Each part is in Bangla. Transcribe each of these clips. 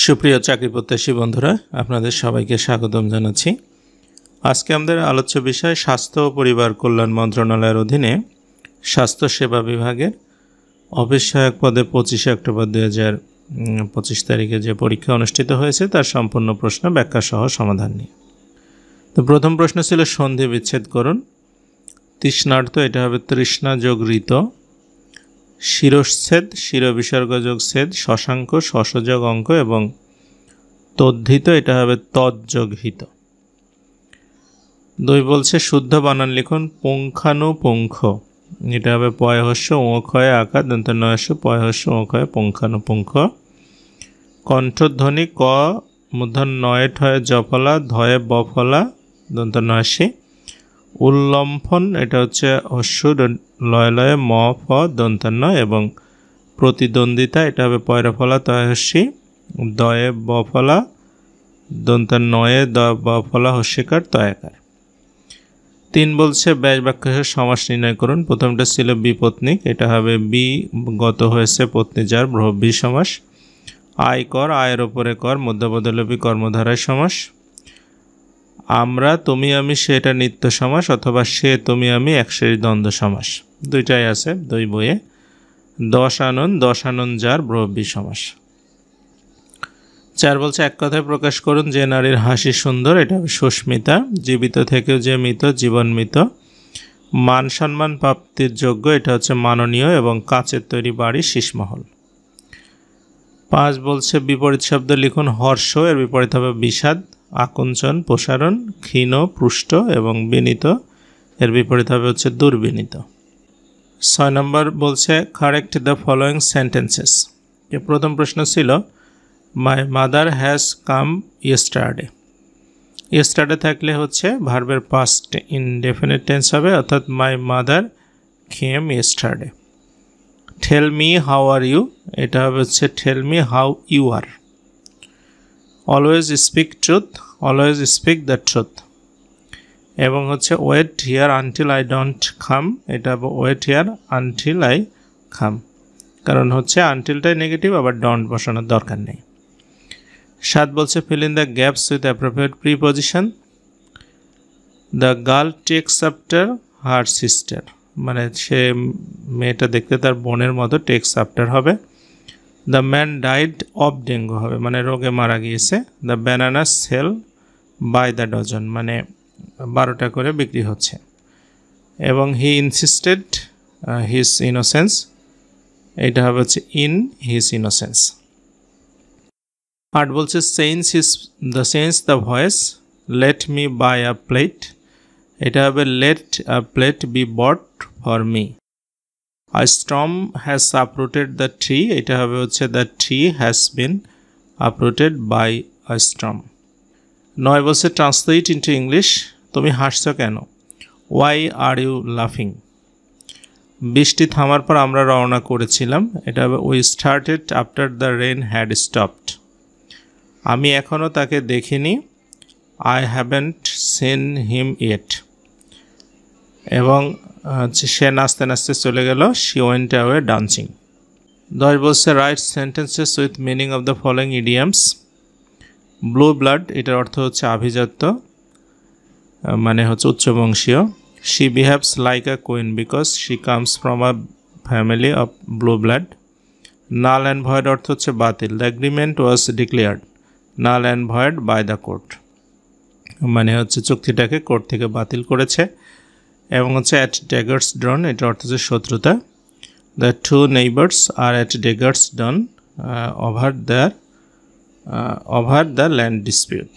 সুপ্রিয় চাকরি প্রত্যাশী বন্ধুরা, আপনাদের সবাইকে স্বাগতম জানাচ্ছি। আজকে আমাদের আলোচ্য বিষয় স্বাস্থ্য ও পরিবার কল্যাণ মন্ত্রণালয়ের অধীনে স্বাস্থ্যসেবা বিভাগের অফিস সহায়ক পদে 25 অক্টোবর 2025 তারিখে যে পরীক্ষা অনুষ্ঠিত হয়েছে তার সম্পূর্ণ প্রশ্ন ব্যাখ্যা সহ সমাধান নিয়ে। তো প্রথম প্রশ্ন ছিল সন্ধি বিচ্ছেদ করুন। তৃষ্ণার্ত, এটা হবে তৃষ্ণা যোগ ঋত। শিরচ্ছেদ, শির বিসর্গ যোগ ছেদ। শশাঙ্ক, শশ যোগ অঙ্ক এবং তদ্ধিত, এটা হবে তজ্যোগ হিত। 2 বলছে শুদ্ধ বানান লিখুন। পুঙ্খানুপুঙ্খ, এটা হবে পয়হস্য ওঁক্ষয়ে আকার দন্ত নয়স্য পয়হস্য ওঁক্ষয়ে পুঙ্খানুপুঙ্খ। কণ্ঠধ্বনি ক মূর্ধন্য নয়ে ঠয়ে জফলা ধয়ে বফলা দন্ত নয়সী। উল্লম্ফন, এটা হচ্ছে হস্য লয়ে লয়ে ম ফ দন্তান্ন এবং প্রতিদ্বন্দ্বিতা, এটা হবে পয়রফলা তয়হস্যি দয়ে বফলা দন্তান্নয়ে দ বফলা হস্যিকার তয়াকার। 3 বলছে ব্যাস বাক্যের সমাস নির্ণয় করুন। প্রথমটা ছিল বিপত্নিক, এটা হবে বি গত হয়েছে পত্নী যার বহুব্রী সমাস। আয় কর, আয়ের ওপরে কর মধ্যপদলোপী কর্মধারায় সমাস। আমরা তুমি আমি সেটা নিত্য সমাস অথবা সে তুমি আমি একশেষ দ্বন্দ্ব সমাস, দুইটাই আছে 2 বইয়ে। 10 আনন যার বহুব্রী সমাস। 4 বলছে এক কথায় প্রকাশ করুন যে নারীর হাসি সুন্দর, এটা হবে সুস্মিতা। জীবিত থেকেও যে মৃত, জীবন মৃত। মান সম্মান প্রাপ্তির যোগ্য, এটা হচ্ছে মাননীয় এবং কাঁচের তৈরি বাড়ি শীষমহল। 5 বলছে বিপরীত শব্দ লিখুন। হর্ষ, এর বিপরীত হবে বিষাদ। আকুঞ্চন, প্রসারণ। ক্ষীণ, পুষ্ট এবং বিনীত, এর বিপরীত হবে হচ্ছে দুর্বিনীত। 6 নম্বর বলছে কারেক্ট দ্য ফলোয়িং সেন্টেন্সেস। প্রথম প্রশ্ন ছিল my mother has come yesterday. Yesterday থাকলে হচ্ছে ভার্বের পাস্ট ইনডেফিনিট টেন্স হবে, অর্থাৎ my mother came yesterday. Tell me how are you, এটা হবে হচ্ছে tell me how you are. Always speak truth, always speak the truth. এবং হচ্ছে wait here until I don't come, এটা হবে wait here until I come, কারণ হচ্ছে আনটিলটাই নেগেটিভ, আবার ডন্ট বসানোর দরকার নেই। 7 বলছে fill in the gaps with appropriate preposition. The girl takes after her sister, মানে সে মেয়েটা দেখতে তার বোনের মতো, টেক্স আফটার হবে। The man died of dengue হবে, মানে রোগে মারা গিয়েছে। The banana sell by the dozen, মানে 12টা করে বিক্রি হচ্ছে। এবং হি ইনসিস্টেড হিজ ইনোসেন্স, এটা হবে হচ্ছে ইন হিজ ইনোসেন্স। 8 বলছে change the voice. Let me buy a plate, এটা হবে let a plate be bought for me. A storm has uprooted the tree, এটা হবে হচ্ছে the tree has been uprooted by a storm. 9 বলছে ট্রান্সলেট ইন্টু ইংলিশ। তুমি হাসছো কেন? Why are you laughing? বৃষ্টি থামার পর আমরা রওনা করেছিলাম, এটা হবে we started after the rain had stopped. আমি এখনও তাকে দেখিনি, I haven't seen him yet. এবং সে নাচতে নাচতে চলে গেল, she went away dancing. 10 বলছে right sentences with meaning of the following idioms. Blue blood, এটার অর্থ হচ্ছে আভিজাত্য, মানে হচ্ছে উচ্চবংশীয়। she behaves like a queen because she comes from a family of blue blood. null and void অর্থ হচ্ছে বাতিল। the agreement was declared null and void by the court, মানে হচ্ছে চুক্তিটাকে কোর্ট থেকে বাতিল করেছে। এবং হচ্ছে অ্যাট ড্যাগার্স ড্রন, এটা অর্থ হচ্ছে শত্রুতা। The 2 neighbours are at daggers drawn over the land dispute.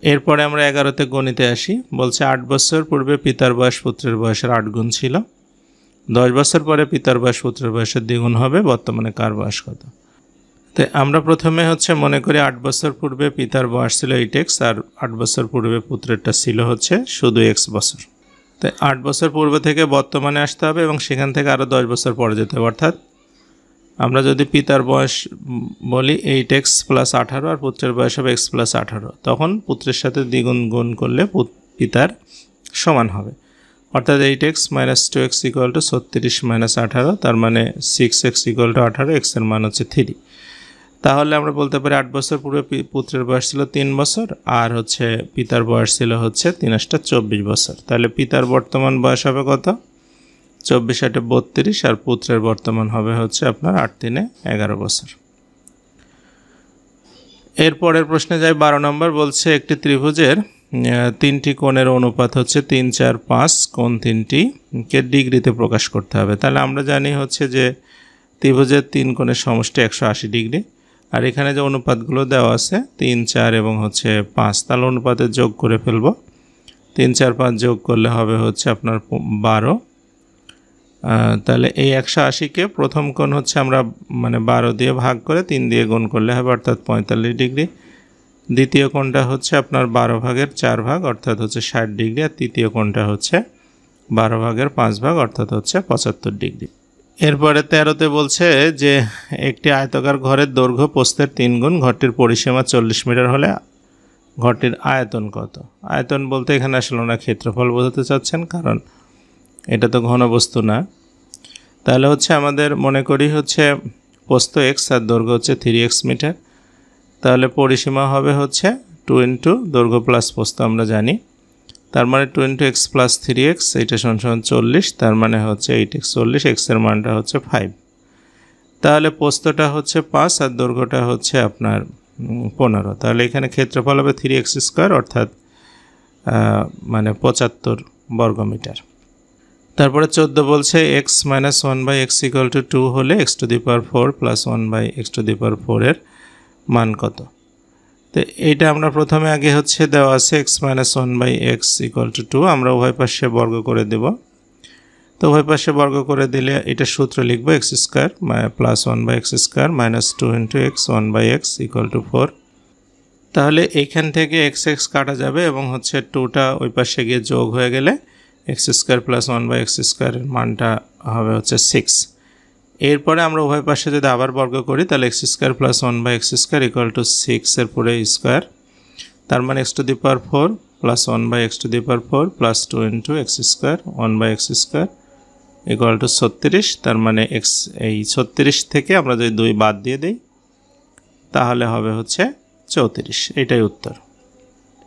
এরপরে আমরা 11তে গণিতে আসি। বলছে 8 বছর পূর্বে পিতার বয়স পুত্রের বয়সের 8 গুণ ছিল। 10 বছর পরে পিতার বয়স পুত্রের বয়সের দ্বিগুণ হবে, বর্তমানে কার বয়স কত? তো আমরা প্রথমে হচ্ছে মনে করি 8 বছর পূর্বে পিতার বয়স ছিল 8x, আর 8 বছর পূর্বে পুত্রেরটা ছিল হচ্ছে শুধু x বছর। তাই 8 বছর পূর্বে থেকে বর্তমানে আসতে হবে এবং সেখান থেকে আরও 10 বছর পরে যেতে হবে। অর্থাৎ আমরা যদি পিতার বয়স বলি 8x + 18 আর পুত্রের বয়স হবে x + 18, তখন পুত্রের সাথে দ্বিগুণ গুণ করলে পিতার সমান হবে। অর্থাৎ 8x - 2x = 36 - 18, তার মানে 6x = 18, x এর মান হচ্ছে 3। তাহলে আমরা বলতে পারি 8 বছর পূর্বে পুত্রের বয়স ছিল 3 বছর, আর হচ্ছে পিতার বয়স ছিল হচ্ছে 3 × 8 = 24 বছর। তাহলে পিতার বর্তমান বয়স হবে কত? 24 × 8 = 32, আর পুত্রের বর্তমান হবে হচ্ছে আপনার 8 × 3 = 11 বছর। এরপরের প্রশ্নে যাই। 12 নম্বর বলছে একটি ত্রিভুজের 3টি কোণের অনুপাত হচ্ছে 3, 4, 5, কোণ 3টিকে ডিগ্রিতে প্রকাশ করতে হবে। তাহলে আমরা জানি হচ্ছে যে ত্রিভুজের 3 কোণের সমষ্টি 180 ডিগ্রি, আর এখানে যে অনুপাতগুলো দেওয়া আছে 3, 4 এবং হচ্ছে 5, তাহলে অনুপাতে যোগ করে ফেলব। 3, 4, 5 যোগ করলে হবে হচ্ছে আপনার 12। তাহলে এই 180কে প্রথম কোণ হচ্ছে আমরা 12 দিয়ে ভাগ করে 3 দিয়ে গুণ করলে হবে, অর্থাৎ 45 ডিগ্রি। দ্বিতীয় কোণটা হচ্ছে আপনার 12 ভাগের 4 ভাগ, অর্থাৎ হচ্ছে 60 ডিগ্রি, আর তৃতীয় কোণটা হচ্ছে 12 ভাগের 5 ভাগ, অর্থাৎ হচ্ছে 75 ডিগ্রি। এরপরে 13তে বলছে যে একটি আয়তাকার ঘরের দৈর্ঘ্য প্রস্থের 3 গুণ, ঘরটির পরিসীমা 40 মিটার হলে ঘরটির আয়তন কত? আয়তন বলতে এখানে আসলে ওনারা ক্ষেত্রফল বোঝাতে চাচ্ছেন, কারণ এটা তো ঘনবস্তু না। তাহলে হচ্ছে আমাদের মনে করি হচ্ছে প্রস্থ x আর দৈর্ঘ্য হচ্ছে 3x মিটার। তাহলে পরিসীমা হবে হচ্ছে 2 × দৈর্ঘ্য প্লাস প্রস্থ আমরা জানি, তার মানে 2 × x + 3x, এইটা সমান 40, তার মানে হচ্ছে 8x 40, x এর মানটা হচ্ছে 5। তাহলে প্রস্থটা হচ্ছে 5 আর দৈর্ঘ্যটা হচ্ছে আপনার 15। তাহলে এখানে ক্ষেত্রফল হবে 3x², অর্থাৎ 75 বর্গমিটার। তারপরে 14 বলছে x - 1/x = 2 হলে x⁴ + 1/x⁴ এর মান কত? তো এইটা আমরা প্রথমে আগে হচ্ছে দেওয়া আছে x - 1/x = 2, আমরা উভয় পাশে বর্গ করে দেব। তো উভয় পাশে বর্গ করে দিলে এটা সূত্র লিখব x² + 1/x² - 2 × x 1/x = 4। তাহলে এইখান থেকে x কাটা যাবে এবং হচ্ছে 2টা ওই পাশে গিয়ে যোগ হয়ে গেলে x² + 1/x² এর মানটা হবে হচ্ছে 6। এরপরে আমরা উভয় পাশে যদি আবার বর্গ করি তাহলে x² + 1/x² = 6 এর পুরো স্কয়ার, তার মানে x⁴ + 1/x⁴ + 2 × x² 1/x² = 36, তার মানে এই 36 থেকে আমরা যদি 2 বাদ দিয়ে দেই তাহলে হবে হচ্ছে 34। এটাই উত্তর।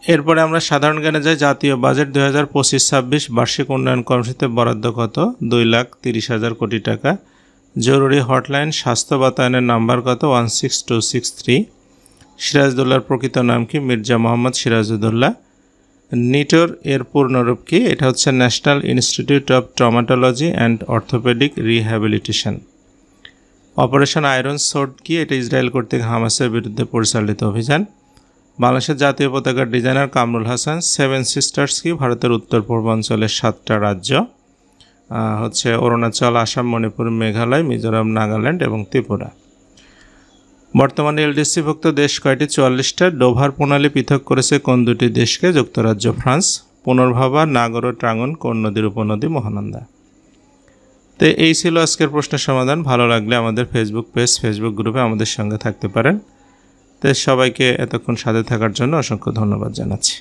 এরপরে আমরা সাধারণ জ্ঞানে যাই। জাতীয় বাজেট 2025-26 বার্ষিক উন্নয়ন কর্মসূচিতে বরাদ্দ কত? 2,30,000 কোটি টাকা। জরুরি হটলাইন স্বাস্থ্য বাতায়নের নাম্বার কত? 16263। সিরাজউদ্দৌলার প্রকৃত নাম কি? মির্জা মোহাম্মদ সিরাজউদ্দৌলা। নিটোর এর পূর্ণরূপ কি? এটা হচ্ছে national institute of traumatology and orthopaedic rehabilitation. Operation iron sword কি? এটা ইসরায়েল কর্তৃক হামাসের বিরুদ্ধে পরিচালিত অভিযান। বাংলাদেশের জাতীয় পতাকার ডিজাইনার কামরুল হাসান। 7 সিস্টার্স কি? ভারতের উত্তর পূর্বাঞ্চলের 7টা রাজ্য হচ্ছে অরুণাচল, আসাম, মণিপুর, মেঘালয়, মিজোরাম, নাগাল্যান্ড এবং ত্রিপুরা। বর্তমানে এলডিসিভুক্ত দেশ কয়টি? 44টা। ডোভার প্রণালী পৃথক করেছে কোন দুটি দেশকে? যুক্তরাজ্য, ফ্রান্স। পুনর্ভাবা, নাগর ও ট্রাঙ্গন কোন নদীর উপনদী? মহানন্দা। তো এই ছিল আজকের প্রশ্নের সমাধান। ভালো লাগলে আমাদের ফেসবুক গ্রুপে আমাদের সঙ্গে থাকতে পারেন। তো সবাইকে এতক্ষণ সাথে থাকার জন্য অসংখ্য ধন্যবাদ জানাচ্ছি।